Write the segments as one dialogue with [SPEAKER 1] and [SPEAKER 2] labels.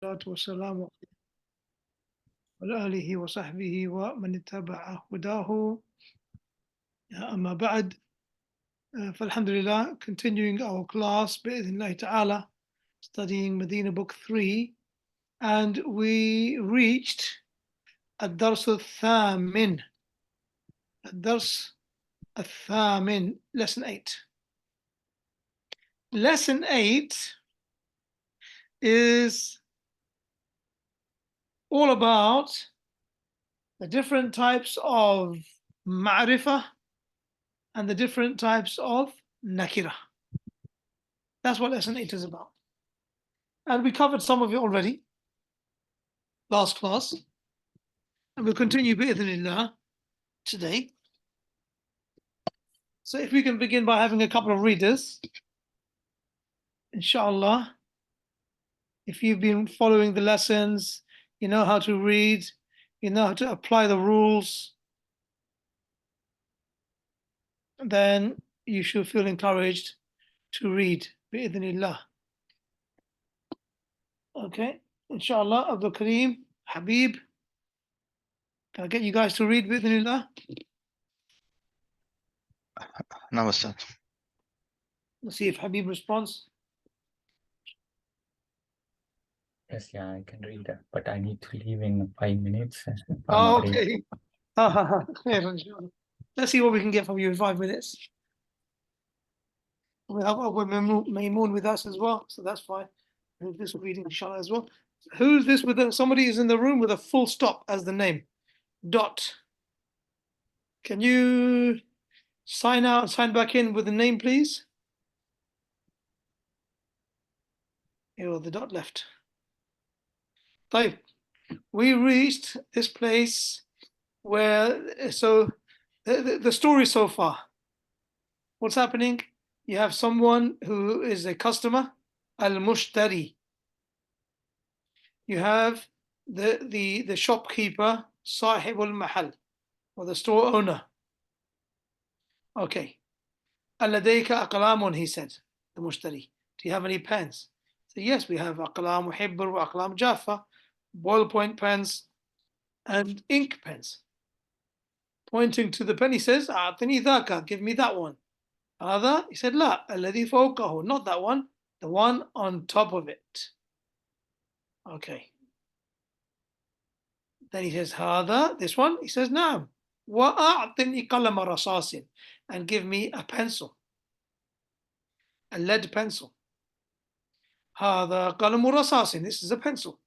[SPEAKER 1] والصلاة والسلام على آله وصحبه ومن اتبع هداه أما بعد فالحمد لله continuing our class بإذن الله تعالى studying Madeenah book 3 and we reached الدرس الثامن الدرس الثامن lesson 8 lesson 8 is all about the different types of معرفة and the different types of nakira. That's what lesson 8 is about. And we covered some of it already last class. And we'll continue bi'idhnillah today. So if we can begin by having a couple of readers, inshallah. If you've been following the lessons, you know how to read, you know how to apply the rules, then you should feel encouraged to read bi'idhnillah. Okay, inshallah, Abdul Kareem, Habib, can I get you guys to read bi'idhnillah?
[SPEAKER 2] No, Ustad.
[SPEAKER 1] Let's see if Habib responds.
[SPEAKER 3] Yes, yeah, I can read that, but I need to leave in 5 minutes.
[SPEAKER 1] Oh, okay. Let's see what we can get from you in 5 minutes. We have Abu Maymoon with us as well, so that's fine. This reading, inshallah, as well. Who's this with somebody is in the room with a full stop as the name? Dot. Can you sign out and sign back in with the name, please? Oh, the dot left. طيب. We reached this place where, so the story so far. What's happening? You have someone who is a customer, al-mushtari. You have the shopkeeper, sahib al-mahal, or the store owner. Okay. Al-ladayka aqlamun, he said, the mushtari. Do you have any pens? So yes, we have aqlam hibr wa aqlam jaffa, ballpoint pens, and ink pens. Pointing to the pen, he says, A'tini dhaka, give me that one. Other, he said, La, alladhi fawqahu, not that one, the one on top of it. Okay. Then he says, Hada, this one, he says, Naam. Wa a'tini qalama rasasin, and give me a pencil, a lead pencil. Hada qalamu rasasin, this is a pencil.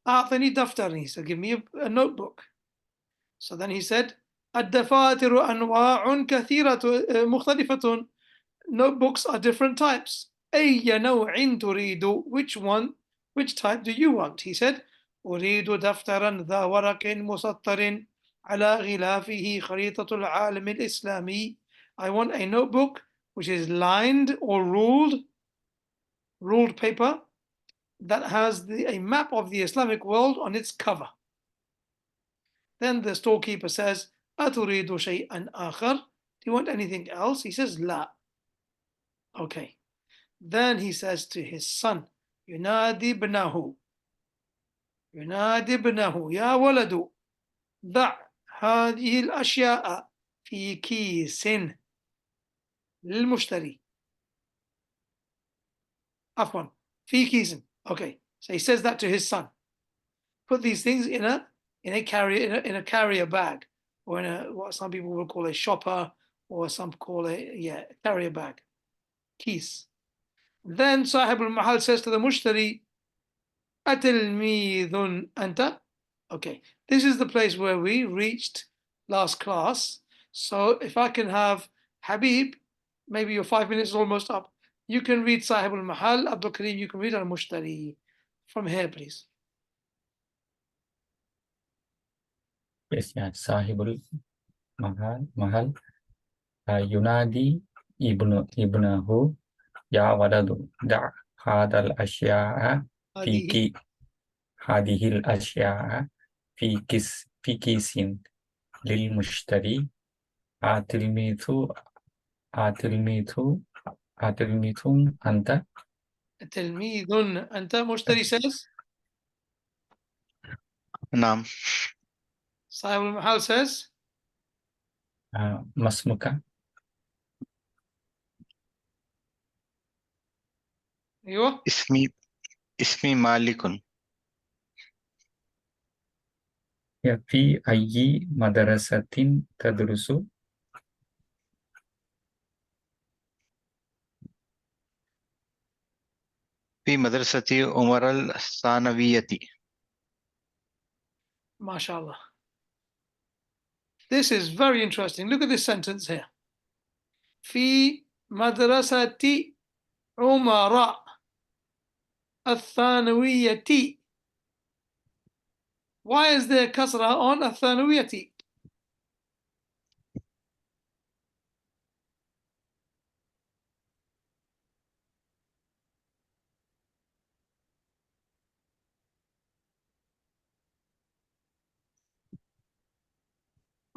[SPEAKER 1] A'tini daftar, he said, give me a notebook. So then he said, الدفاتر أنواع كثيرة مختلفة. Notebooks are different types. أي نوع تريد? Which type do you want? He said, أريد دفترا ذا ورق مسطر على غلافه خريطة العالم الإسلامي. I want a notebook which is lined or ruled paper that has a map of the Islamic world on its cover. Then the storekeeper says, أتريد شيئا آخر? Do you want anything else? He says, لا. Okay. Then he says to his son, ينادي ابنه يا ولد ضع هذه الأشياء في كيس للمشتري. عفوا في كيس. Okay. So he says that to his son. Put these things in a carrier bag, or in what some people will call a shopper, or some call a carrier bag. Keys. Then Sahib al-Mahal says to the Mushtari, Atilmidun anta. Okay, this is the place where we reached last class. So if I can have Habib, maybe your 5 minutes is almost up. You can read Sahib al-Mahal, Abdul Kareem, you can read al-Mushtari. From here, please.
[SPEAKER 3] Yes, yeah, Sahibul Mahal. Yunadi ibnahu ya waladu da' hadal ashya'a fi hadihil ashya'a fi kisin lil mushtari atilmithu anta.
[SPEAKER 1] Tilmidun anta, Mushtari says.
[SPEAKER 2] نعم.
[SPEAKER 1] صاحب المحل says
[SPEAKER 3] مسمك.
[SPEAKER 1] أيوه.
[SPEAKER 2] اسمي مالك.
[SPEAKER 3] في أي مدرسة تدرس؟
[SPEAKER 2] في مدرسة عمر الثانوية.
[SPEAKER 1] MashaAllah. This is very interesting. Look at this sentence here. في مدرسة عمر الثانوية. Why is there kasra on الثانوية?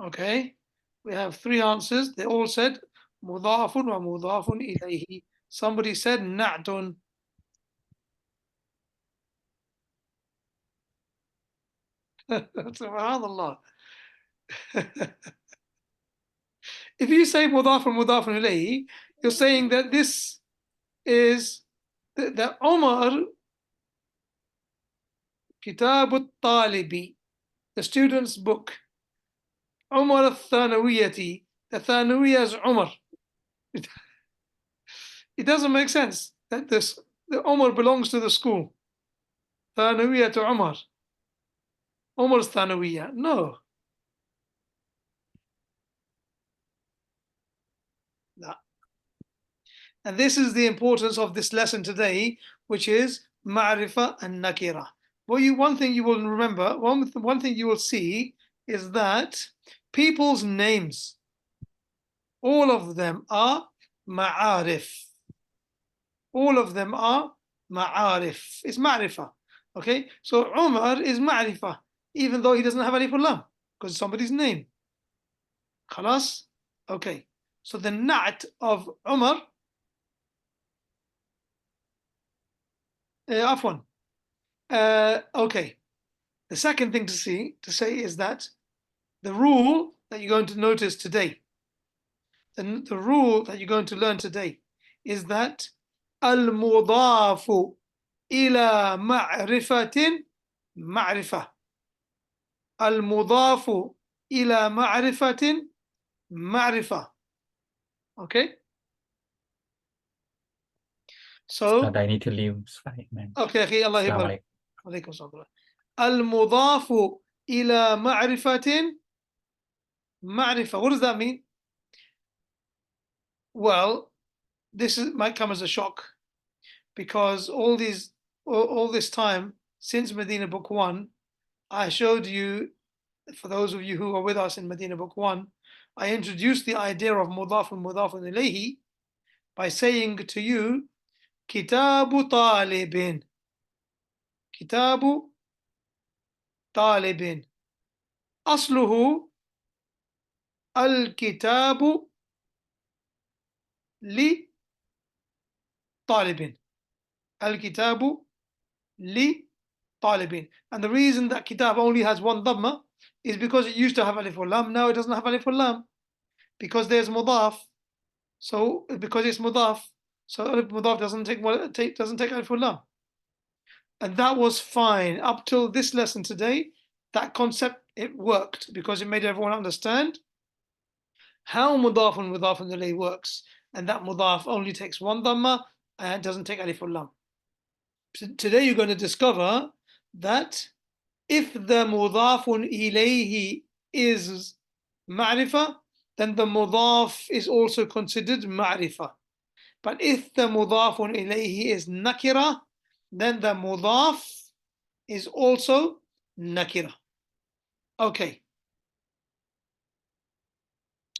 [SPEAKER 1] Okay, we have three answers. They all said مضاف ومضاف إليه. Somebody said نعت. Subhanallah. If you say مضاف ومضاف إليه, you're saying that this is that Omar كتاب الطالب, the student's book. عمر الثانوية, the ثانوية is Umar. It doesn't make sense that the Umar belongs to the school. ثانوية عمر. Umar's ثانوية. No. No. And this is the importance of this lesson today, which is معرفة and nakira. One thing you will remember, one thing you will see is that people's names, all of them are ma'arif. All of them are ma'arif. It's ma'rifah. Okay, so Umar is ma'rifah, even though he doesn't have alif lam, because it's somebody's name. Khalas? Okay, so the na'at of Umar, afwan. Okay, the second thing to say is that the rule that you're going to notice today, the rule that you're going to learn today is that al-mudafu ila ma'rifatin ma'rifah. Al-mudafu ila ma'rifatin ma'rifah. Okay? So,
[SPEAKER 3] I need to leave. Sorry, man.
[SPEAKER 1] okay, akhi, Allah
[SPEAKER 3] Assalamu
[SPEAKER 1] yabarak. Alaykum salam. Al-mudafu ila ma'rifatin ma'rifah. What does that mean? Well, might come as a shock, because all this time since Madeenah Book 1, I showed you, for those of you who are with us in Madeenah Book 1, I introduced the idea of mudaf and mudaf ilayhi by saying to you, Kitabu Talibin. Kitabu Talibin. Asluhu al-kitabu li Talibin. Al-kitabu li Talibin. And the reason that kitab only has one dhamma is because it used to have alif lam. Now it doesn't have alif lam, because there's mudaf. So because it's mudaf, so alif mudaf doesn't take alif lam. And that was fine up till this lesson today. That concept, it worked because it made everyone understand how mudaf and mudaf ilayhi works, and that mudaf only takes one dhamma and doesn't take alif lam. Today you're going to discover that if the mudafun ilayhi is ma'rifah, then the mudaf is also considered ma'rifah. But if the mudafun ilayhi is nakira, then the mudaf is also nakira. Okay.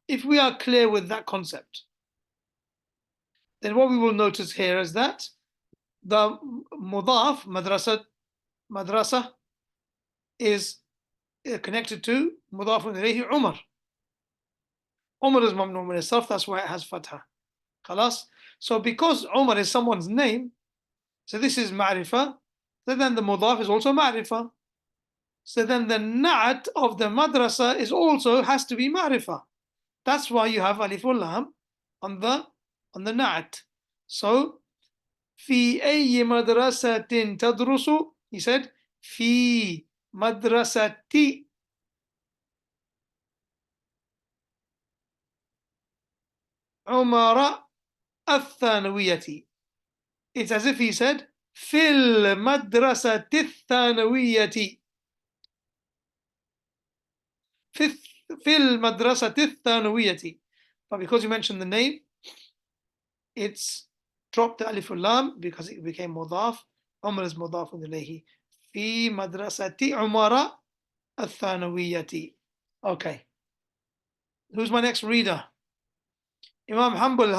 [SPEAKER 1] If we are clear with that concept, then what we will notice here is that the mudaf, madrasa, is connected to mudaf ilayhi Umar. Umar is mamnu min as-sarf, that's why it has fatha. Khalas? So because Umar is someone's name, so this is ma'rifah, so then the mudaf is also ma'rifah. So then the na'at of the madrasa is also has to be ma'rifah. That's why you have alif wal lam on the na'at. So في أي مدرسة تدرس? He said في مدرسة عمر الثانوية. It's as if he said في المدرسة الثانوية. في المدرسة الثانوية. But because you mentioned the name, it's dropped the alif lam because it became مضاف. عمر is مضاف إليه. في مدرسة عمر الثانوية. Okay. Who's my next reader? Imam Hanbal,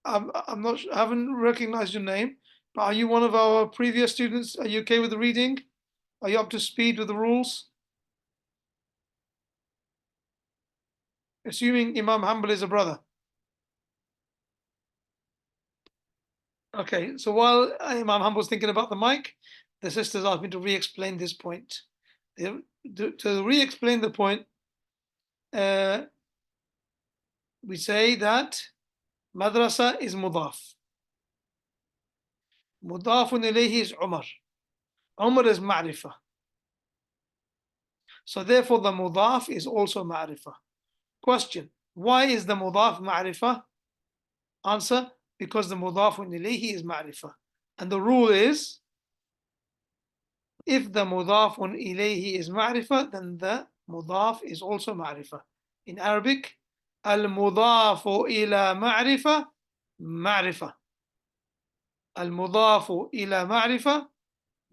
[SPEAKER 1] I'm not, I haven't recognized your name, but are you one of our previous students? Are you okay with the reading? Are you up to speed with the rules? Assuming Imam Hanbal is a brother. Okay, so while Imam Hanbal is thinking about the mic, the sisters asked me to re-explain this point. To re-explain the point, we say that madrasa is mudaf. Mudafun ilayhi is Umar. Umar is ma'rifah. So therefore the mudaf is also ma'rifah. Question, why is the mudaf ma'rifah? Answer, because the mudafun ilayhi is ma'rifah. And the rule is, if the mudafun ilayhi is ma'rifah, then the mudaf is also ma'rifah. In Arabic, al-mudafu ila ma'rifah, ma'rifah. Al-mudafu ila ma'rifah,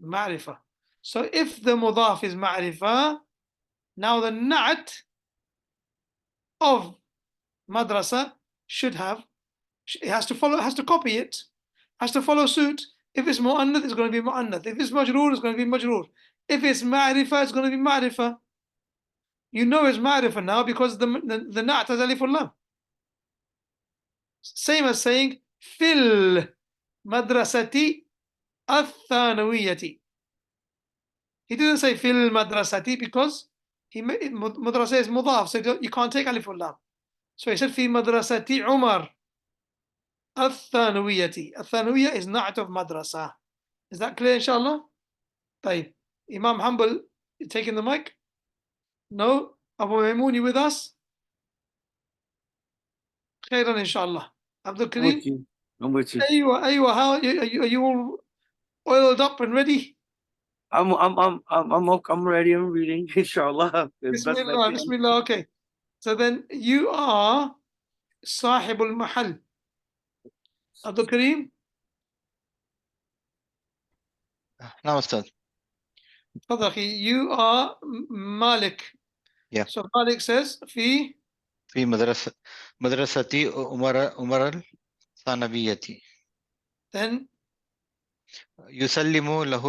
[SPEAKER 1] ma'rifah. So if the mudaf is ma'rifah, now the na'at of madrasa should have, it has to follow, has to copy it, has to follow suit. If it's mu'annath, it's going to be mu'annath. If it's majroor, it's going to be majroor. If it's ma'rifah, it's going to be ma'rifah. You know it's ma'rifah now because the na'at has alif lam. Same as saying fil madrasati al-thanawiyati. He didn't say fil madrasati because madrasa is mudaf, so you can't take alif lam. So he said fi madrasati Umar al-thanawiyati. Al-thanawiyya is na'at of madrasa. Is that clear, inshallah? طيب. Imam Hanbal, you taking the mic? No? Abu Maymoon, you with us? Khairan, inshallah. Abdul
[SPEAKER 4] I'm with
[SPEAKER 1] Kareem?
[SPEAKER 4] you. I'm with you.
[SPEAKER 1] Aywa, how are you all oiled up and ready?
[SPEAKER 4] I'm ready. I'm reading. Inshallah.
[SPEAKER 1] Bismillah, Bismillah. Okay. So then you are صاحب المحل. Abdul Kareem?
[SPEAKER 2] نعم أستاذ.
[SPEAKER 1] تفضل أخي. You are Malik.
[SPEAKER 2] Yeah.
[SPEAKER 1] So Malik says في
[SPEAKER 2] في مدرسة عمر الثانوية.
[SPEAKER 1] then
[SPEAKER 2] يسلم له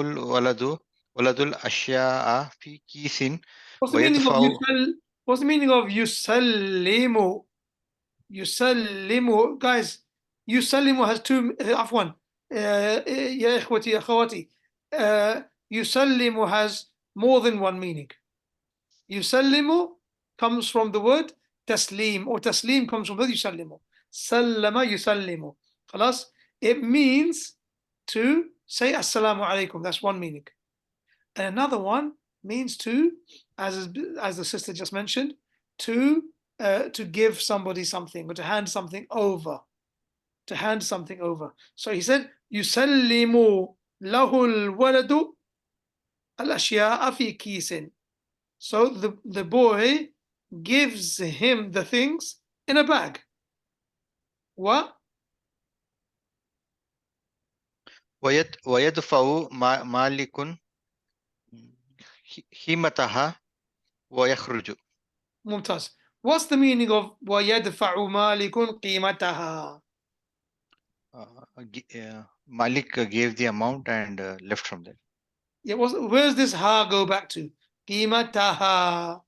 [SPEAKER 2] ولد الأشياء في كيس
[SPEAKER 1] what's the meaning of
[SPEAKER 2] ويدفع.
[SPEAKER 1] what's the meaning of يسلم? يسلم, guys, يسلم has two, عفوا يا إخوتي يا أخواتي, يسلم has more than one meaning. يسلم comes from the word تسليم, or تسليم comes from the word يسلم. سلم يسلم. خلاص? It means to say assalamu alaikum. That's one meaning. And another one means to, as the sister just mentioned, to give somebody something or to hand something over. To hand something over. So he said, يسلم له الولد الأشياء في كيس. So the boy gives him the things in a bag.
[SPEAKER 2] ويدفع مالك قيمتها ويخرج.
[SPEAKER 1] ممتاز. What's the meaning of ويدفع مالك قيمتها?
[SPEAKER 2] Malik gave the amount and left from there.
[SPEAKER 1] Yeah, where's this ha go back to? قيمتها.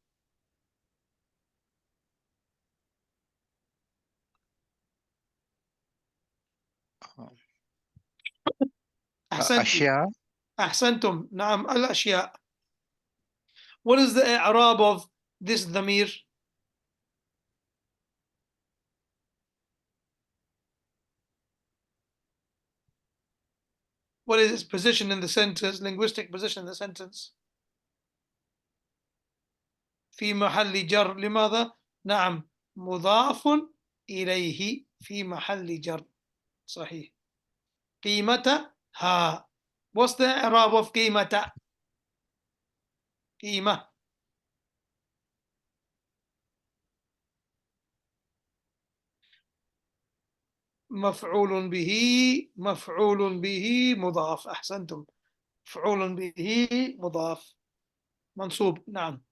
[SPEAKER 1] أحسنتم.
[SPEAKER 2] أشياء.
[SPEAKER 1] أحسنتم. نعم الأشياء. What is the i'rab of this dhamir? What is its position in the sentence, linguistic position in the sentence? في محل جر. لماذا؟ نعم، مضاف إليه في محل جر. صحيح. قيمتها. What's the i'rab of قيمة؟ قيمة. مفعول به، مفعول به مضاف. أحسنتم. مفعول به مضاف منصوب. نعم.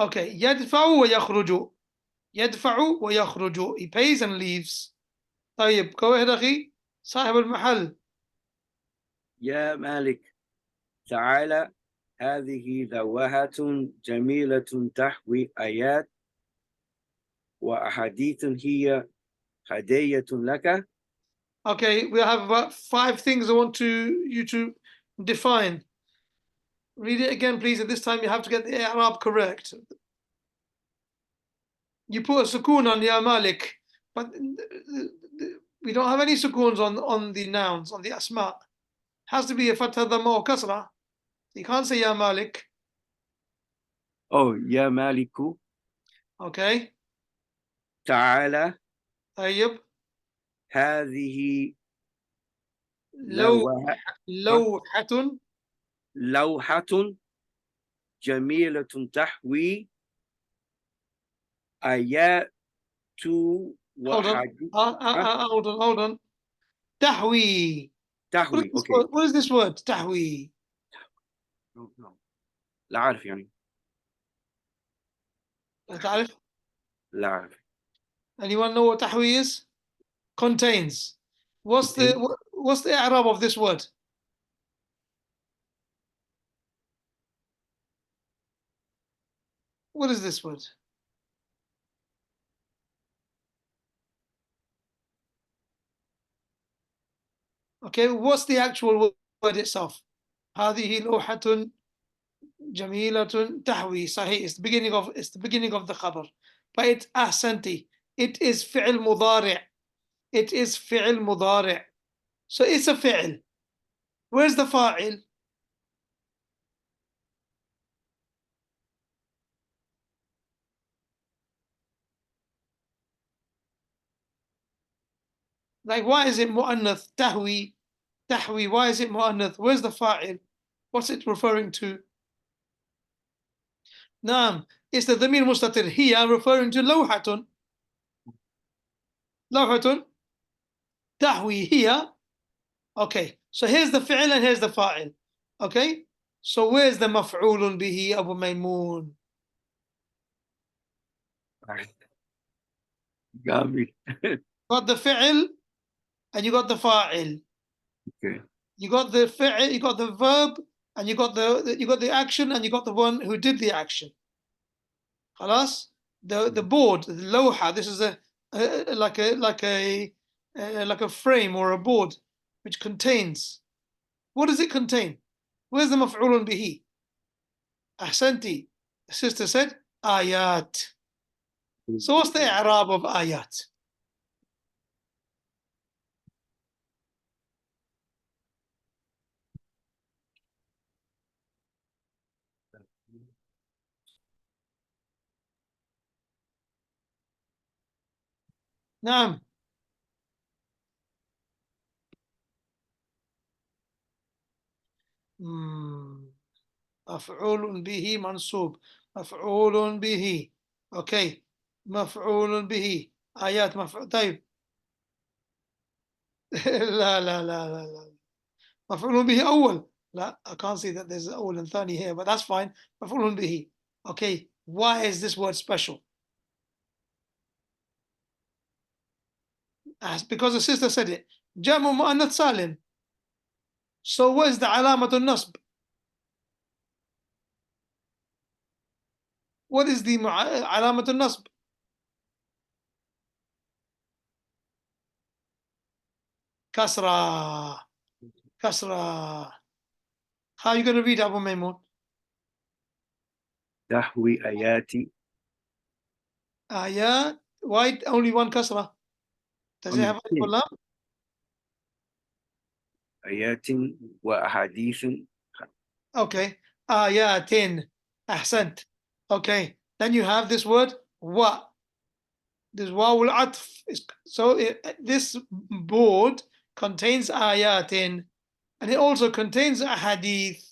[SPEAKER 1] Okay. يدفع ويخرج. يدفع ويخرج. He pays and leaves. طيب go ahead أخي صاحب المحل.
[SPEAKER 4] يا مالك تعالى، هذه لوحة جميلة تحوي آيات وأحاديث هي هدية لك.
[SPEAKER 1] Okay, we have about 5 things I want you to define. Read it again, please. At this time, you have to get the Arab correct. You put a sukoon on Ya Malik, but we don't have any sukoons on the nouns, on the asma. Has to be a fatha, dhamma, or kasra. You can't say Ya Malik.
[SPEAKER 4] Oh, يا مالك
[SPEAKER 1] Okay.
[SPEAKER 4] تعالى،
[SPEAKER 1] طيب.
[SPEAKER 4] هذه
[SPEAKER 1] لوحة.
[SPEAKER 4] لوحة جميلة تحوي آيات وحديث.
[SPEAKER 1] Hold on. تحوي.
[SPEAKER 4] تحوي. Okay.
[SPEAKER 1] What is this word? تحوي.
[SPEAKER 4] No. لا أعرف يعني.
[SPEAKER 1] لا تعرف؟
[SPEAKER 4] لا أعرف.
[SPEAKER 1] Anyone know what تحوي is? Contains. What's the i'rab of this word? What is this word? Okay, what's the actual word itself? هذه لوحة جميلة تحوي. صحيح. It's the beginning of the khabar. But it's ahsanti. It is فعل مضارع. It is فعل مضارع. So it's a فعل. Where's the fa'il? Like, why is it mu'annath? Tahwi. Tahwi. Why is it mu'annath? Where's the fa'il? What's it referring to? Naam. It's the dhamir mustatir here referring to lawhatun. Lawhatun. Tahwi here. Okay. So here's the fi'il and here's the fa'il. Okay. So where's the maf'ulun bihi, Abu Maymoon?
[SPEAKER 4] Got me.
[SPEAKER 1] Got the fi'il and you got the fa'il.
[SPEAKER 4] Okay.
[SPEAKER 1] You got the fi'il, you got the verb, and you got the action, and you got the one who did the action. خلاص? The board, the lawha. This is like a frame or a board which contains. What does it contain? Where's the maf'ulun bihi? Ahsanti. The sister said ayat. So what's the i'rab of ayat? نعم. مفعول به منصوب. مفعول به. اوكي. مفعول به. آيات مفعول. طيب. لا. مفعول به أول. لا, I can't see that there's أول and ثاني here, but that's fine. مفعول به. Okay. Why is this word special? Because the sister said it. جمع مؤنث سالم. So where's the علامة النصب? What is the علامة النصب? كسرة. كسرة. How are you going to read Abu Maymoon?
[SPEAKER 4] تحوي آياتي.
[SPEAKER 1] آيات. Why only one kasra? Does it have a
[SPEAKER 4] Only
[SPEAKER 1] lam?
[SPEAKER 4] آيات وأحاديث.
[SPEAKER 1] Okay. Ayatin. Ahsant. Okay. Then you have this word wa. This wawul atf. So this board contains ayatin, and it also contains a hadith.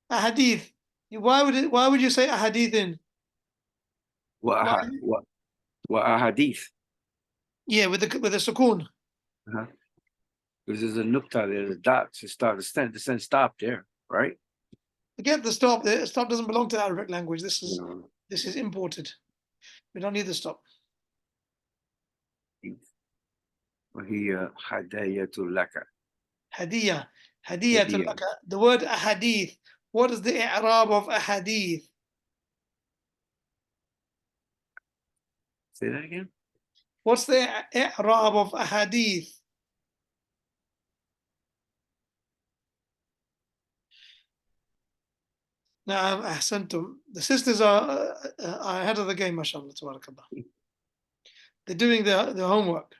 [SPEAKER 1] A hadith. Why would you say a hadithin?
[SPEAKER 4] وأحاديث.
[SPEAKER 1] Yeah, with the sukoon.
[SPEAKER 4] Because there's a nukta there, the dots, it starts, the sentence stop there, right?
[SPEAKER 1] Forget the stop. The stop doesn't belong to Arabic language. This is imported. We don't need the stop.
[SPEAKER 4] وهي هداية لك.
[SPEAKER 1] Hadiyah. Hadiyah laka. The word ahadith. What is the i'rab of ahadith?
[SPEAKER 4] Say that again?
[SPEAKER 1] What's the i'rab of ahadith? Naam, ahsantum. The sisters are ahead of the game, mashallah, tabarakallah. They're doing the homework.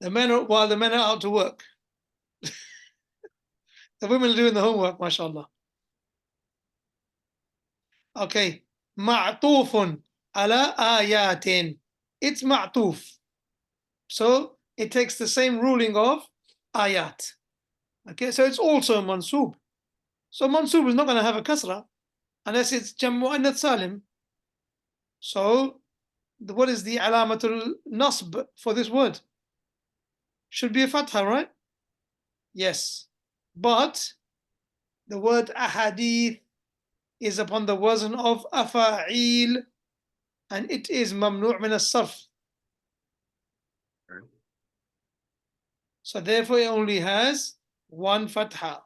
[SPEAKER 1] While the men are out to work. The women are doing the homework, mashallah. Okay. Ma'tufun ala ayatin. It's ma'tuf. So it takes the same ruling of ayat. Okay, so it's also mansub. So mansub is not going to have a kasra unless it's jam mu'annath salim. So what is the alamatul nasb for this word? Should be a fatha, right? Yes. But the word ahadith is upon the wazn of afa'il, and it is mamnu' min as-sarf. So therefore it only has one fatha.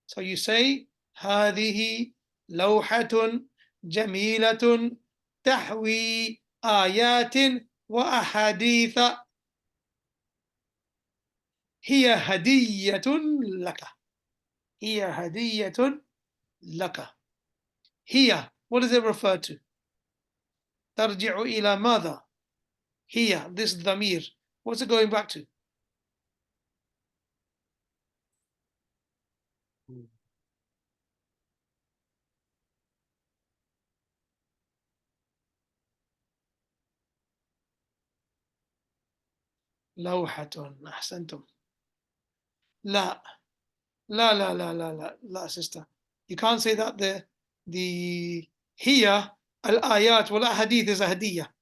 [SPEAKER 1] So you say هذه لوحة جميلة تحوي آيات وأحاديث. هي هدية لك. هي هدية لك. هي, what does it refer to? ترجع إلى ماذا? هي, this ضمير. What's it going back to? لوحة. أحسنتم. لا لا لا لا لا لا لا sister. You can't say that the هي الآيات والأحاديث is a هدية.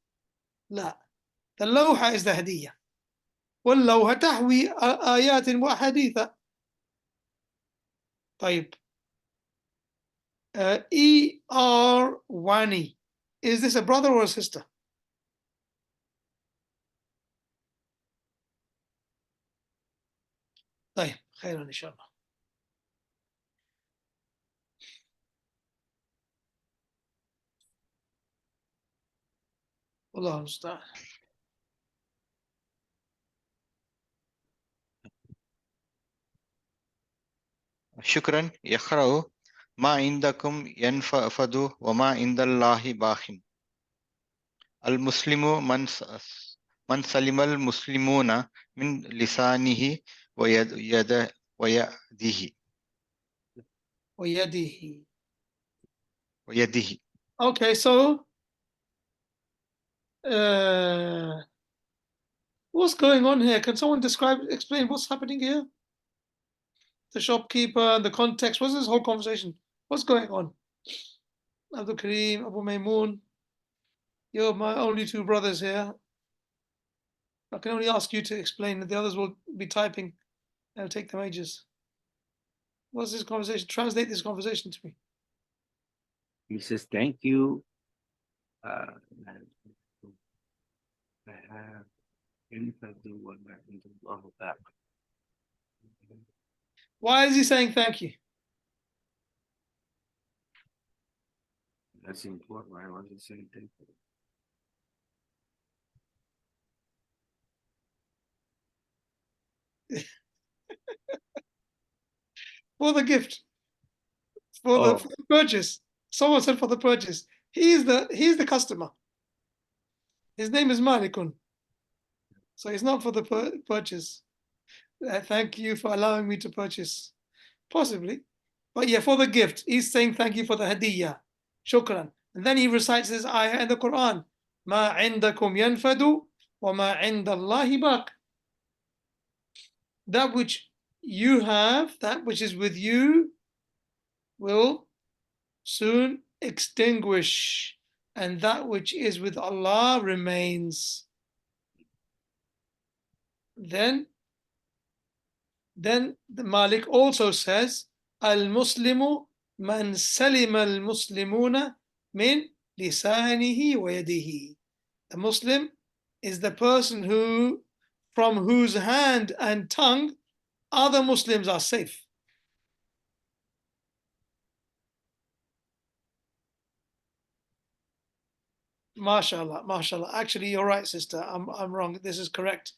[SPEAKER 1] لا. The لوحة is the هدية. واللوحة تحوي آيات وأحاديث. طيب. E.R. Wani. Is this a brother or a sister? طيب. خيرا إن شاء الله. والله المستعان.
[SPEAKER 2] شكرا. يقرأ ما عندكم ينفد وما عند الله باق. المسلم من سلم المسلمون من لسانه ويده. ويده.
[SPEAKER 1] Okay, so what's going on here? Can someone explain what's happening here? The shopkeeper, the context. What's this whole conversation? What's going on? Abdul Kareem, Abu Maymoon, you're my only two brothers here. I can only ask you to explain. The others will be typing. It'll take them ages. What's this conversation? Translate this conversation to me.
[SPEAKER 4] He says, thank you.
[SPEAKER 1] Why is he saying thank you?
[SPEAKER 4] That's important. Why was he saying thank you?
[SPEAKER 1] For the gift. for
[SPEAKER 4] Oh.
[SPEAKER 1] the purchase. Someone said for the purchase. He's the customer. His name is Malikun. So it's not for the purchase. Thank you for allowing me to purchase. Possibly. But yeah, for the gift. He's saying thank you for the hadiyah. Shukran. And then he recites this ayah in the Quran. ما عندكم ينفد وما عند الله باق. That which you have, that which is with you, will soon extinguish, and that which is with Allah remains. Then the Malik also says, Al-Muslimu man salima al-Muslimuna min lisanihi wa yadihi. The Muslim is the person who, from whose hand and tongue other Muslims are safe. MashaAllah, MashaAllah. Actually, you're right, sister. I'm wrong. This is correct.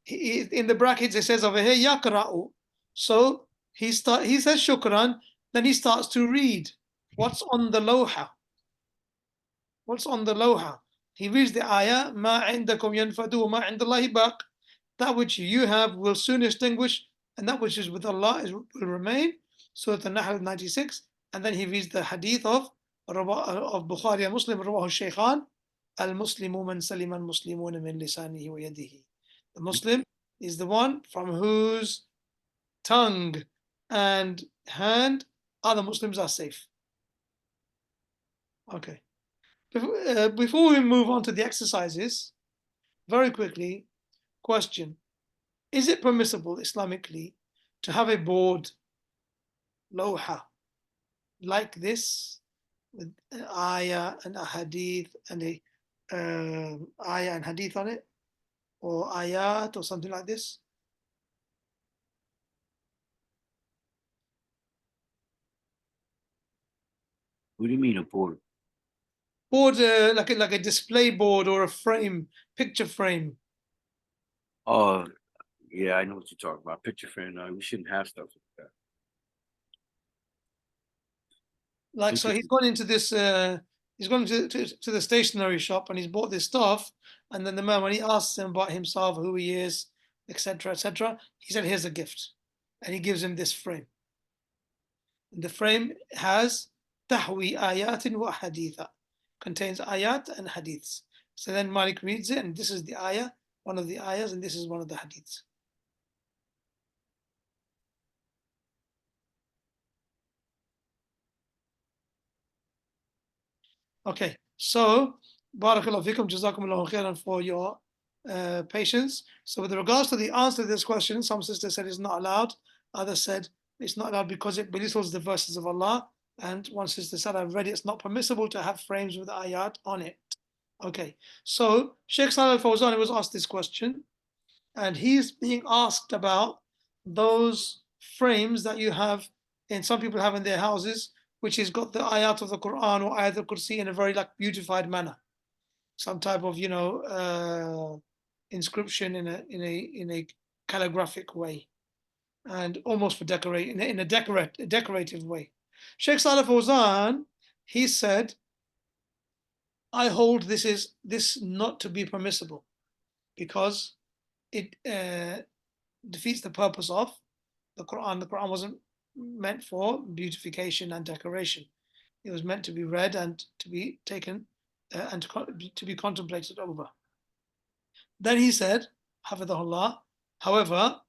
[SPEAKER 1] In the brackets, it says over here, Yaqra'u. So he says shukran, then he starts to read what's on the lawha. What's on the lawha? He reads the ayah, Ma indakum yanfadu, ma indallahi baq. That which you have will soon extinguish, and that which is with Allah will remain. Surah An-Nahl 96. And then he reads the hadith of Bukhari and Muslim, Rawahu Shaykhan, Al-Muslimu man salima al-Muslimuna min lisanihi wa yadihi. The Muslim is the one from whose tongue and hand other Muslims are safe. Okay. Before we move on to the exercises, very quickly, question. Is it permissible Islamically to have a board, lawha, like this, with an ayah and a hadith and a ayah and hadith on it, or ayat or something like this?
[SPEAKER 4] What do you mean a board?
[SPEAKER 1] Board, like a display board or a frame, picture frame.
[SPEAKER 4] Oh, yeah, I know what you're talking about. Picture frame. No, we shouldn't have stuff like that.
[SPEAKER 1] Like, so he's gone into this, he's gone to the stationery shop and he's bought this stuff. And then the man, when he asks him about himself, who he is, etc., he said, here's a gift. And he gives him this frame. And the frame has tahwi ayatin wa haditha, contains ayat and hadiths. So then Malik reads it, and this is the ayah, one of the ayahs, and this is one of the hadiths. Okay, so Barakallahu fikum, Jazakumullahu khairan for your patience. So with regards to the answer to this question, some sisters said it's not allowed, others said it's not allowed because it belittles the verses of Allah, and one sister said, I've read it, it's not permissible to have frames with ayat on it. Okay, so Sheikh Salih al-Fawzan was asked this question, and he's being asked about those frames that you have, and some people have in their houses, which has got the ayat of the Quran or ayat al-Kursi in a very like beautified manner, some type of inscription in a calligraphic way, and almost for decorating in a decorative way. Sheikh Salih Fawzan, he said, I hold this not to be permissible because it defeats the purpose of the Quran. The Quran wasn't meant for beautification and decoration. It was meant to be read and to be taken and to be contemplated over. Then he said, Hafidhahullah, however,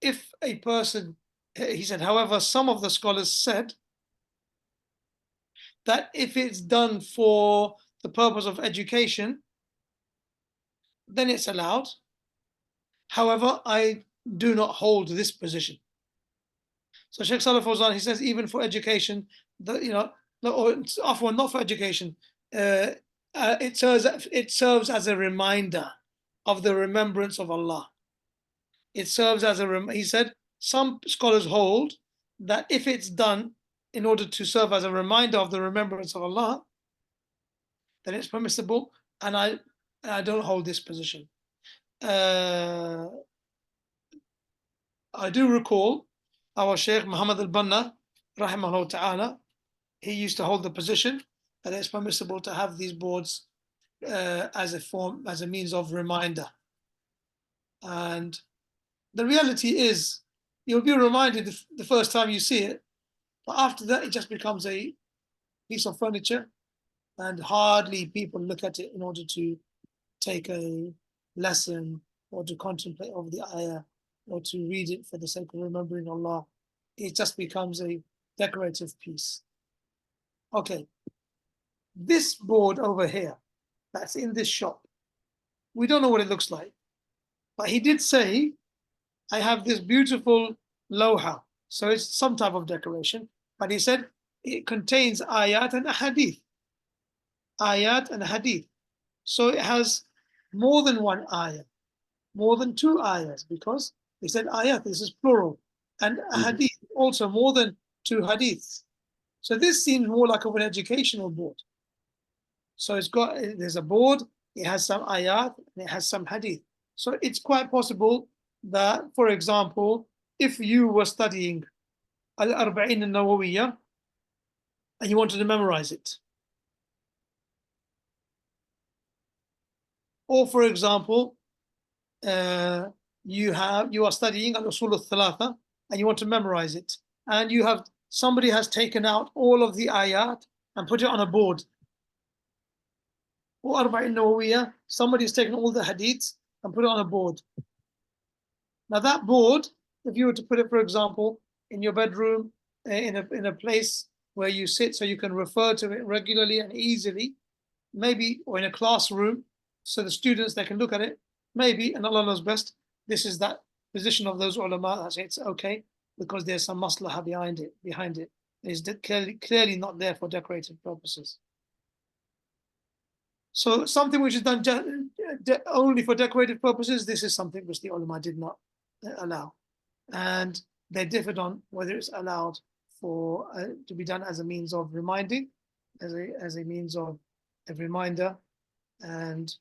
[SPEAKER 1] if a person, he said, however, some of the scholars said that if it's done for the purpose of education, then it's allowed. However, I do not hold this position. So Sheikh Salih Fawzan, he says, even for education, not for education, it serves as a reminder of the remembrance of Allah. It serves as he said, some scholars hold that if it's done in order to serve as a reminder of the remembrance of Allah, then it's permissible, and I don't hold this position. I do recall our Sheikh Muhammad al-Banna, rahimahullah ta'ala, he used to hold the position that it's permissible to have these boards as a means of reminder. And the reality is, you'll be reminded the first time you see it, but after that, it just becomes a piece of furniture, and hardly people look at it in order to take a lesson or to contemplate over the ayah or to read it for the sake of remembering Allah. It just becomes a decorative piece. Okay, this board over here, that's in this shop, we don't know what it looks like, but he did say, I have this beautiful lawha, so it's some type of decoration, but he said it contains ayat and hadith. Ayat and hadith. So it has more than one ayah, more than two ayahs, because he said ayat, this is plural, and hadith, also more than two hadiths. So this seems more like of an educational board. So there's a board, it has some ayat, and it has some hadith. So it's quite possible that, for example, if you were studying Al-Arba'in al-Nawawiyya and you wanted to memorize it, or for example, you are studying Al-Usul al-Thalatha and you want to memorize it, and somebody has taken out all of the ayat and put it on a board. Or Arba'in Nawawiyya, somebody's taken all the hadiths and put it on a board. Now that board, if you were to put it, for example, in your bedroom, in a place where you sit so you can refer to it regularly and easily, maybe, or in a classroom, so the students, they can look at it, maybe, and Allah knows best, this is that position of those ulama that say it's okay, because there's some maslahah behind it. It's clearly not there for decorative purposes. So something which is done only for decorative purposes, this is something which the ulama did not allow. And they differed on whether it's allowed to be done as a means of reminding, as a means of a reminder, and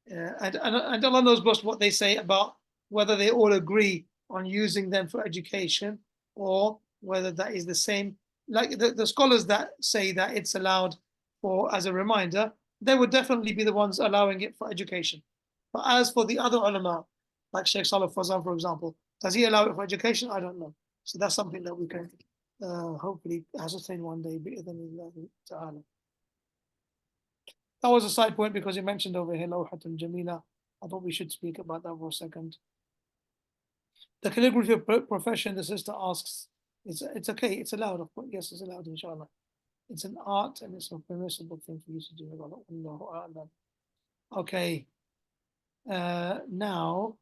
[SPEAKER 1] Allah knows best what they say about whether they all agree on using them for education, or whether that is the same. Like the scholars that say that it's allowed as a reminder, they would definitely be the ones allowing it for education. But as for the other ulama, like Sheikh Salih Fawzan, for example, does he allow it for education? I don't know. So that's something that we can hopefully ascertain one day. That was a side point because you mentioned over here Lawhatun Jamila. I thought we should speak about that for a second. The calligraphy profession, the sister asks, it's okay, it's allowed, of course. Yes, it's allowed, inshallah. It's an art and it's a permissible thing for you to do. Okay. Now,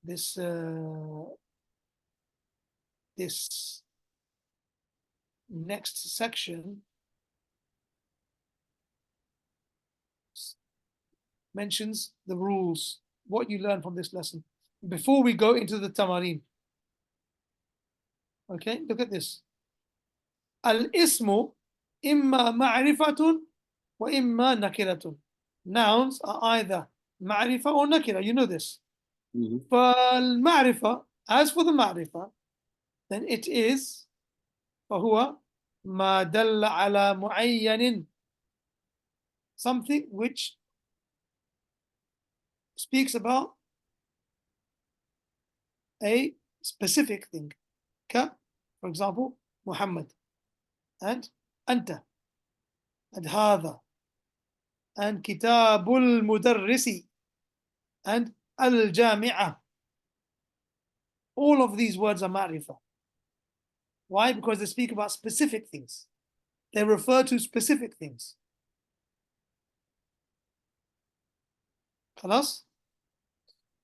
[SPEAKER 1] this next section mentions the rules, what you learn from this lesson. Before we go into the tamarin. Okay, look at this. Al-ismu imma ma'rifatun wa imma nakiratun. Nouns are either ma'rifa or nakira. You know this. فالمعرفة, as for the ma'rifa, then it is فهو ما دل على معين, something which speaks about a specific thing. For example, Muhammad, and Anta, and هذا, and كتاب المدرس, and الجامعة. All of these words are ma'rifa. Why? Because they speak about specific things. They refer to specific things. خلاص?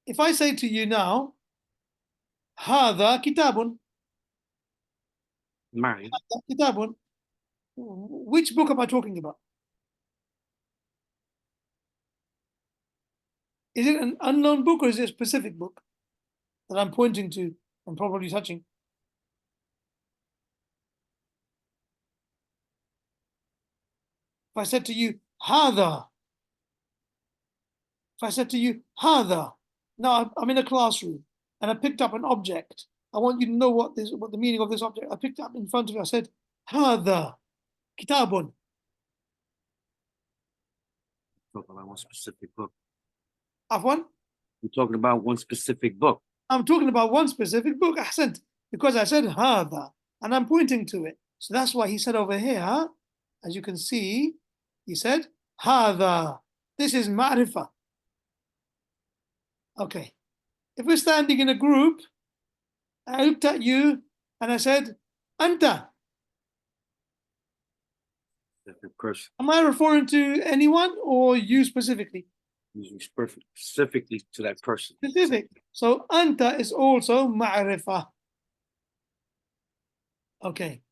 [SPEAKER 1] If I say to you now, هذا كتاب. كتاب. Which book am I talking about? Is it an unknown book or is it a specific book that I'm pointing to and probably touching? If I said to you, هذا. If I said to you, هذا. Now I'm in a classroom and I picked up an object I want you to know what the meaning of this object. I picked it up in front of you. I said, هذا كتاب.
[SPEAKER 4] Talking about one specific book.
[SPEAKER 1] Afwan?
[SPEAKER 4] You're talking about one specific book.
[SPEAKER 1] I'm talking about one specific book. أحسنت. Because I said هذا and I'm pointing to it. So that's why he said over here, as you can see, he said هذا. This is معرفة. Okay. If we're standing in a group, I looked at you and I said, أنت.
[SPEAKER 4] Different person.
[SPEAKER 1] Am I referring to anyone or you specifically?
[SPEAKER 4] Using specifically to that person.
[SPEAKER 1] Specific. So أنت is also معرفة. Okay.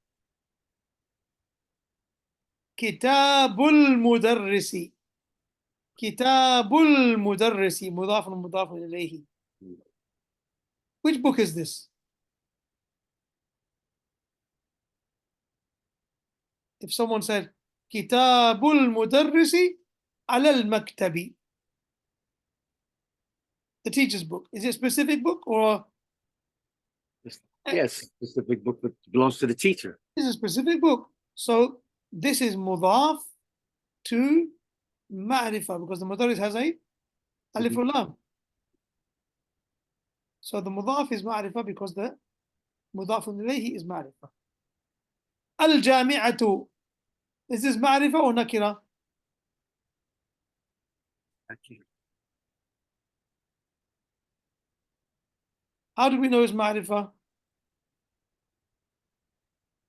[SPEAKER 1] كتاب المدرس. كتاب المدرس مضاف مضاف إليه. Which book is this? If someone said كتاب المدرس على المكتب, the teacher's book, is it a specific book or?
[SPEAKER 4] Yes, specific book that belongs to the teacher.
[SPEAKER 1] This is a specific book. So this is mudaf to ma'rifah because the mudarris has a alif or lam. So the mudaf is ma'rifah because the mudaf ilayhi is ma'rifah. Al-jami'atu. Is this ma'rifah or nakira? How do we know it's ma'rifah?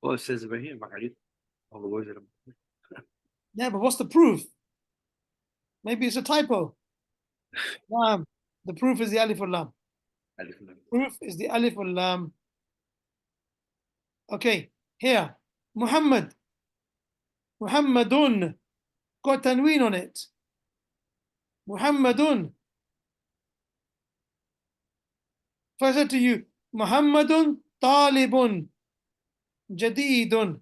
[SPEAKER 4] Well, it says over here, Ma'arif. All the words that are.
[SPEAKER 1] Yeah, but what's the proof? Maybe it's a typo. The proof is the alif or lam. Proof is the alif or lam. Okay, here. Muhammad. Muhammadun. Got tanween on it. Muhammadun. If I said to you, Muhammadun talibun jadidun.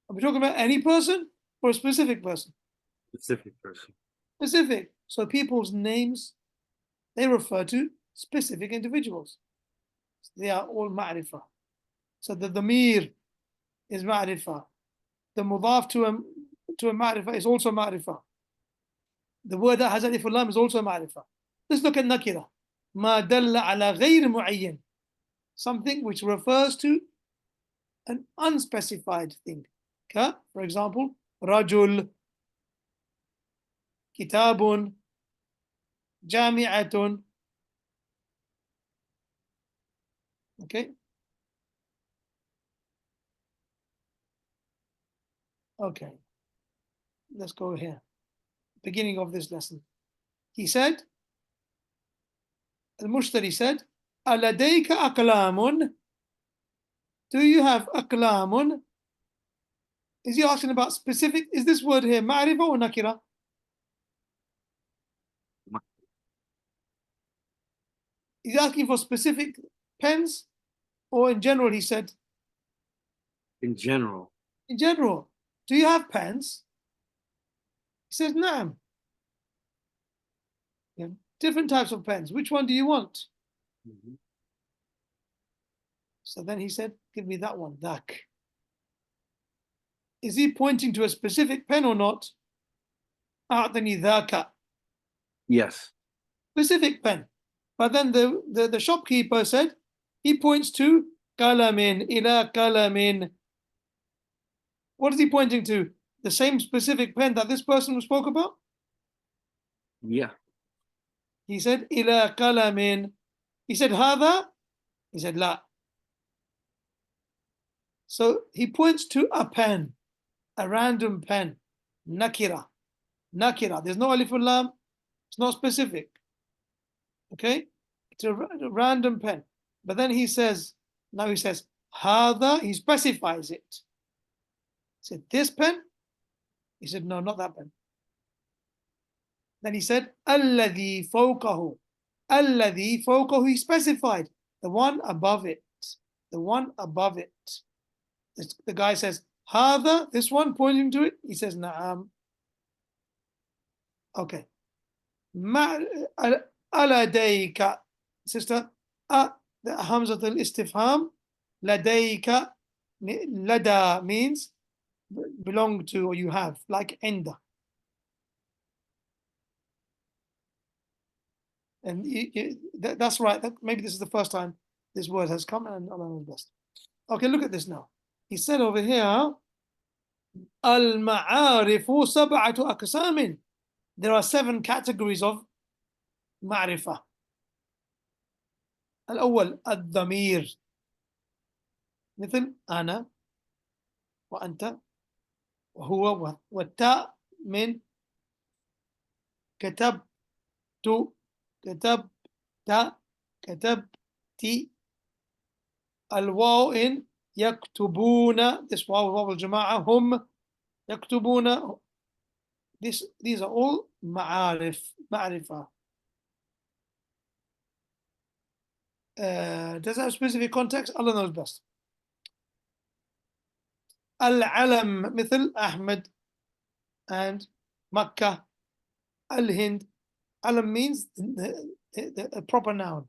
[SPEAKER 1] Are we talking about any person or a specific person?
[SPEAKER 4] Specific person.
[SPEAKER 1] Specific. So people's names, they refer to specific individuals. They are all ma'rifah. So the damir is ma'rifah. The mudaf to a ma'rifah is also ma'rifah. The word that has alif or lam is also ma'rifah. Let's look at nakira. ما دل على غير معين. Something which refers to an unspecified thing. For example, رجل, كتاب, جامعة. Okay. Okay. Let's go here. Beginning of this lesson. He said, Al-Mushtari said, ألديك أقلام? Do you have أقلام? Is he asking about specific? Is this word here ma'rifah or nakira? He's asking for specific pens, or in general, he said?
[SPEAKER 4] In general.
[SPEAKER 1] In general. Do you have pens? He says, نعم. You have different types of pens. Which one do you want? So then he said, give me that one, ذاك. Is he pointing to a specific pen or not? أعطني ذاك.
[SPEAKER 4] Yes.
[SPEAKER 1] Specific pen. But then the shopkeeper said, he points to قلم إلى قلم. What is he pointing to? The same specific pen that this person spoke about?
[SPEAKER 4] Yeah.
[SPEAKER 1] He said, إلى قلم. He said, هذا? He said, لا. So he points to a pen, a random pen, nakira. Nakira. There's no alif or lam. It's not specific. Okay? It's a random pen. But then he says, now he says, هذا. He specifies it. He said, this pen? He said, no, not that pen. Then he said, الذي فوقه. الذي فوقه. He specified the one above it. The one above it. The guy says, هذا, this one pointing to it. He says, نعم. Okay. ألديك. Sister, the the hamzat al-istifham, ladayka, lada means belong to or you have, like inda. And that's right. Maybe this is the first time this word has come, and Allah knows best. Okay, look at this now. He said over here, al-ma'arifu sab'atu aqsamin. There are 7 categories of ma'rifah. الأول الضمير مثل أنا وأنت وهو والتاء من كتبت كتبت كتبتي. الواو إن يكتبون, this واو الجماعة, هم يكتبون. These are all معرفة. Does that have specific context? Allah knows best. العلم مثل أحمد and Makkah. الهند. Alam means a proper noun.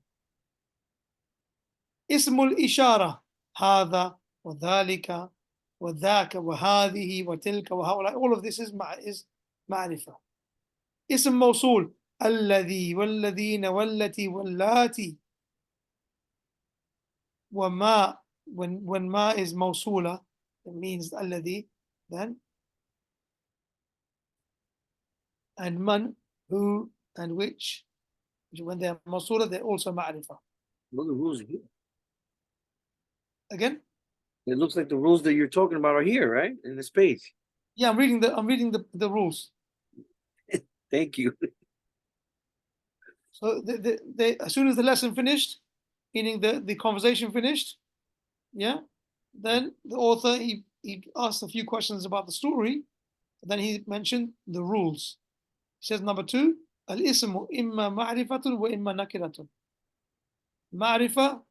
[SPEAKER 1] اسم الإشارة هذا وذلك وذاك وهذه وتلك وهؤلاء. All of this is معرفة. اسم موصول الذي والذين والتي واللاتي. وما, when ma is موصولة, it means الذي, then. And man, who, and which. When they're موصولة, they're also معرفة.
[SPEAKER 4] Look at the rules here.
[SPEAKER 1] Again?
[SPEAKER 4] It looks like the rules that you're talking about are here, right? In this page.
[SPEAKER 1] Yeah, I'm reading the rules.
[SPEAKER 4] Thank you.
[SPEAKER 1] So as soon as the lesson finished, meaning the conversation finished, yeah, then the author he asked a few questions about the story, then he mentioned the rules. He says number 2, al-ismu imma ma'rifatun wa imma nakiratun. Ma'rifa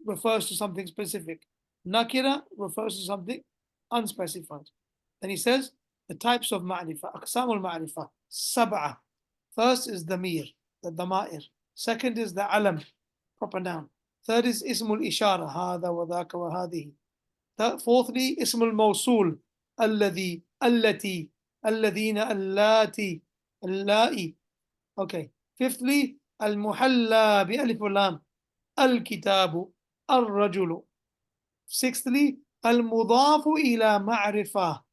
[SPEAKER 1] refers to something specific. Nakira refers to something unspecified. Then he says the types of ma'rifa, aqsamul ma'rifa, sab'a. First is damir, the dama'ir. Second is the alam, proper noun. Third is ismul ishara, hadha wa dhaka wa hadihi. Fourthly, ismul mawsul, الذي, التي, الذين, اللاتي, اللائي. Okay. Fifthly, المحلى بألف ولام, الكتاب, الرجل. Sixthly, المضاف إلى معرفة,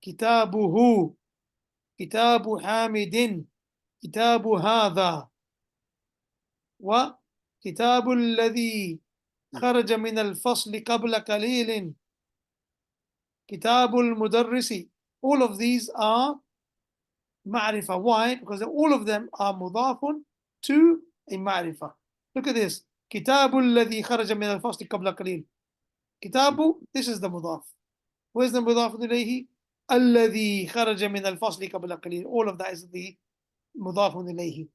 [SPEAKER 1] كتابه, كتاب حامد, كتاب هذا. وكتاب الذي خرج من الفصل قبل قليل, كتاب المدرس. All of these are معرفة. Why? Because all of them are مضاف to a معرفة. Look at this. كتاب الذي خرج من الفصل قبل قليل. كتاب, this is the مضاف. Where's the مضاف إليه? الذي خرج من الفصل قبل قليل. All of that is the مضاف إليه.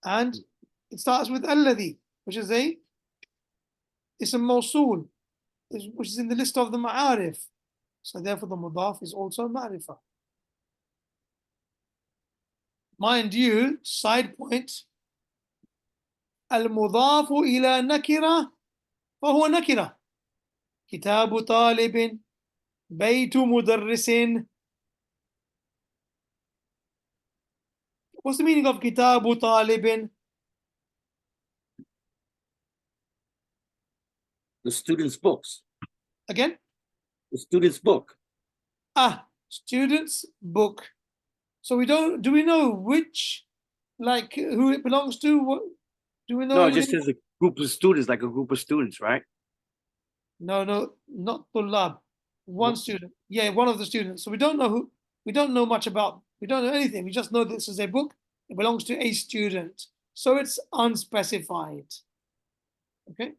[SPEAKER 1] And it starts with الذي, which is a اسم موصول, which is in the list of the ma'arif. So therefore the mudaf is also ma'rifah. Mind you, side point, المضاف إلى نكرة فهو نكرة. كتاب طالب, بيت مدرس. What's the meaning of كتاب طالب?
[SPEAKER 4] The student's books.
[SPEAKER 1] Again?
[SPEAKER 4] The student's book.
[SPEAKER 1] Student's book. So do we know which, like who it belongs to? What do we know?
[SPEAKER 4] No, it just says a group of students, like a group of students, right?
[SPEAKER 1] No, not طلاب. One student. Yeah, one of the students. So we don't know who, we don't know much about, we don't know anything. We just know this is a book. It belongs to a student. So it's unspecified. Okay?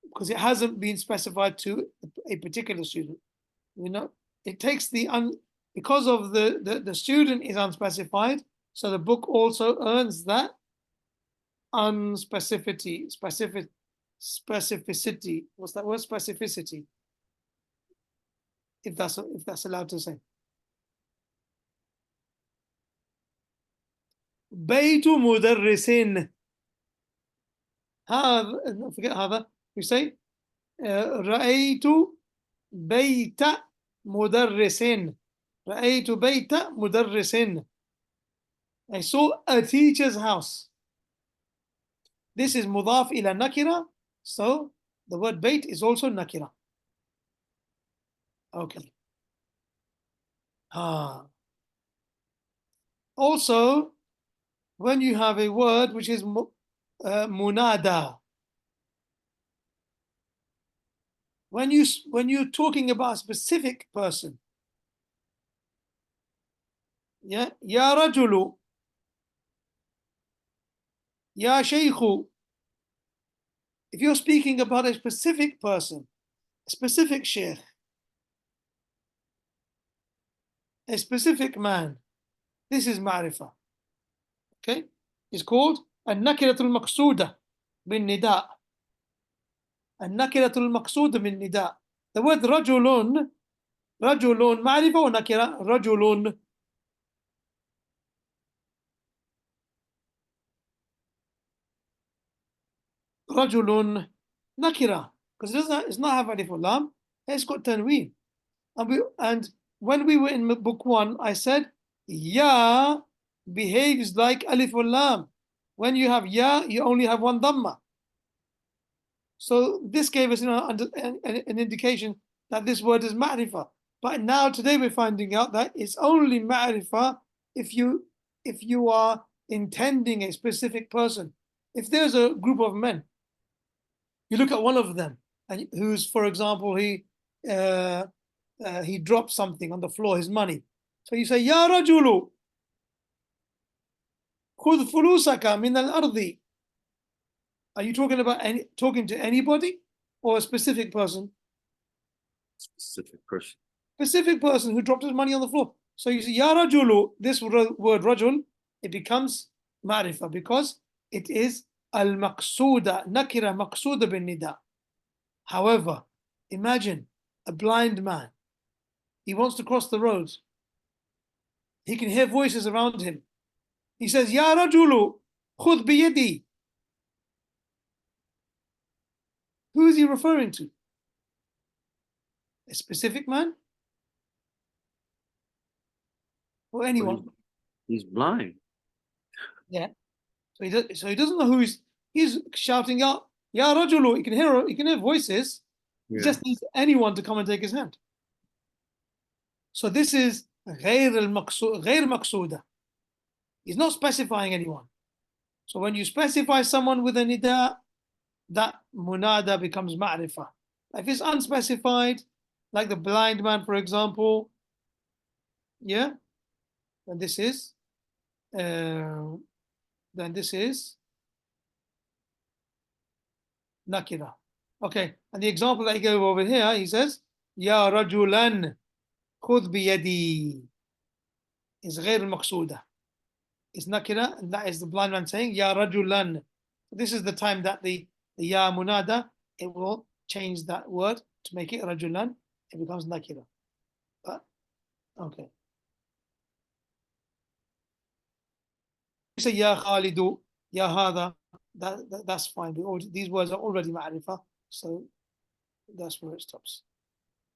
[SPEAKER 1] Because it hasn't been specified to a particular student. You know, it takes because of the student is unspecified, so the book also earns that unspecificity, specificity. What's that word? Specificity. If that's allowed to say. بيت مدرس. هذا, forget هذا, we say رأيت بيت مدرس. رأيت بيت مدرس. I saw a teacher's house. This is مضاف إلى نكرة, so the word بيت is also نكرة. Okay. Also, when you have a word which is munada, when you're talking about a specific person, yeah, ya rajulu, ya shaykhu. If you're speaking about a specific person, a specific sheikh, a specific man, this is ma'rifah. Okay, it's called النكرة المقصودة بالنداء. النكرة المقصودة بالنداء. The word رجل معرفة ونكرة. رجل نكرة, because it's not have alif lam, it's got tanween. And when we were in book 1, I said ya behaves like alif lam. When you have ya, you only have one dhamma. So this gave us an indication that this word is ma'rifah. But now today we're finding out that it's only ma'rifah if you are intending a specific person. If there's a group of men, you look at one of them, and who's, for example, he dropped something on the floor, his money. So you say, Ya rajulu, khudh fulusaka min al-ardi. Are you talking about talking to anybody or a specific person?
[SPEAKER 4] Specific person.
[SPEAKER 1] Specific person who dropped his money on the floor. So you say, Ya rajulu, this word rajul, it becomes ma'rifah because it is al-maqsuda, nakira maqsuda bin nida. However, imagine a blind man. He wants to cross the road. He can hear voices around him. He says, Ya rajulu, khudh biyadi. Who is he referring to? A specific man? Or anyone?
[SPEAKER 4] Well, he's blind.
[SPEAKER 1] Yeah. So he doesn't know who he's shouting out, Ya rajulu. He can hear voices.
[SPEAKER 4] Yeah.
[SPEAKER 1] He just needs anyone to come and take his hand. So this is غير مقصودة. He's not specifying anyone. So when you specify someone with a nida, that munada becomes ma'rifah. If it's unspecified, like the blind man, for example, yeah, then this is nakira. Okay, and the example that he gave over here, he says, Ya rajulan khudh biyadi, is غير المقصودة. It's nakira, and that is the blind man saying, Ya rajulan. This is the time that the ya munada, it will change that word to make it rajulan. It becomes nakira. But, okay. You say Ya khalidu, Ya hada, that's fine. These words are already ma'rifah, so that's where it stops.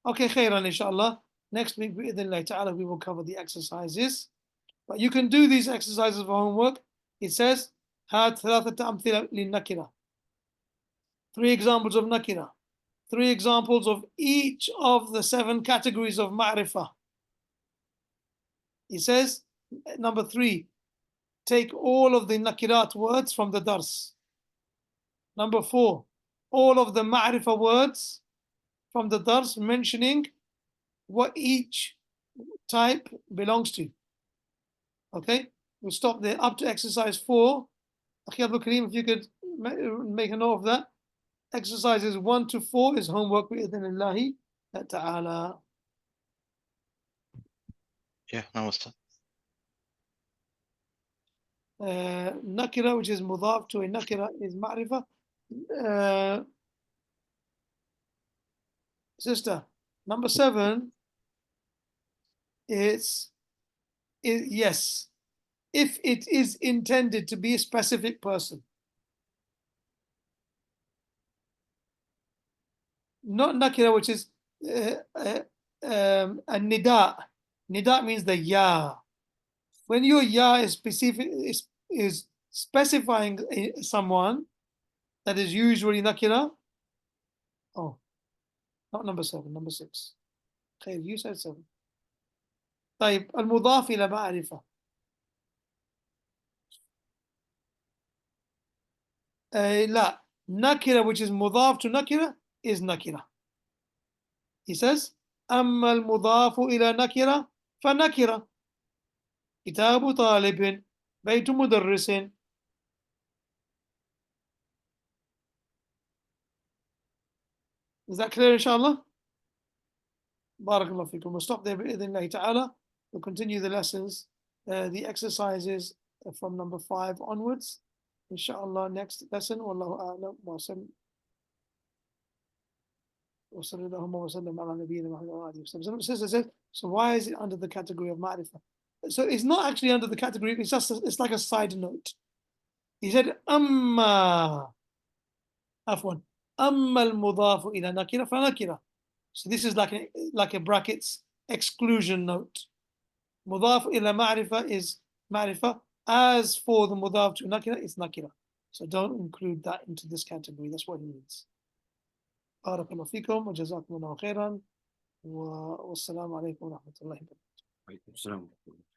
[SPEAKER 1] Okay, khairan, inshallah. Next week, bi'idhnillah ta'ala, we will cover the exercises. But you can do these exercises for homework. It says, هات ثلاثة أمثلة للنكرة. 3 examples of nakira. 3 examples of each of the 7 categories of ma'rifah. It says, number 3, take all of the nakirat words from the dars. Number 4, all of the ma'rifah words from the dars mentioning what each type belongs to. Okay, we'll stop there up to exercise 4. Akhi Abdul Kareem, if you could make a note of that. Exercises 1 to 4 is homework bi'idhnillahi ta'ala.
[SPEAKER 2] Yeah, no, Ustad.
[SPEAKER 1] Nakira, which is mudaf to a nakira, is ma'rifah. Sister, number 7 is yes, if it is intended to be a specific person. not nakira, which is a nida. Nida means the ya. When your ya is specific, is specifying someone, that is usually nakira. Oh, not number 7, number 6. Okay, you said 7. طيب المضاف إلى معرفة. لا, nakira, which is مضاف to nakira, is nakira. He says أما المضاف إلى نكرة فنكرة. كتاب طالب, بيت مدرس. Is that clear, inshallah? Barakallahu feekum. We'll stop there بإذن الله تعالى. We'll continue the lessons, the exercises from number 5 onwards. Inshallah, next lesson. Wallahu a'lam wa sallam. وصلى اللهم وسلم على نبينا محمد وعلى آله وسلم. So why is it under the category of ma'rifah? So it's not actually under the category, it's like a side note. He said أما عفوا أما المضاف إلى نكرة فنكرة. So this is like a brackets exclusion note. مضاف إلى معرفة is معرفة. As for the مضاف to nakira, it's nakira. So don't include that into this category. That's what he means. بارك الله فيكم وجزاكم الله خيرا والسلام عليكم ورحمة الله وبركاته.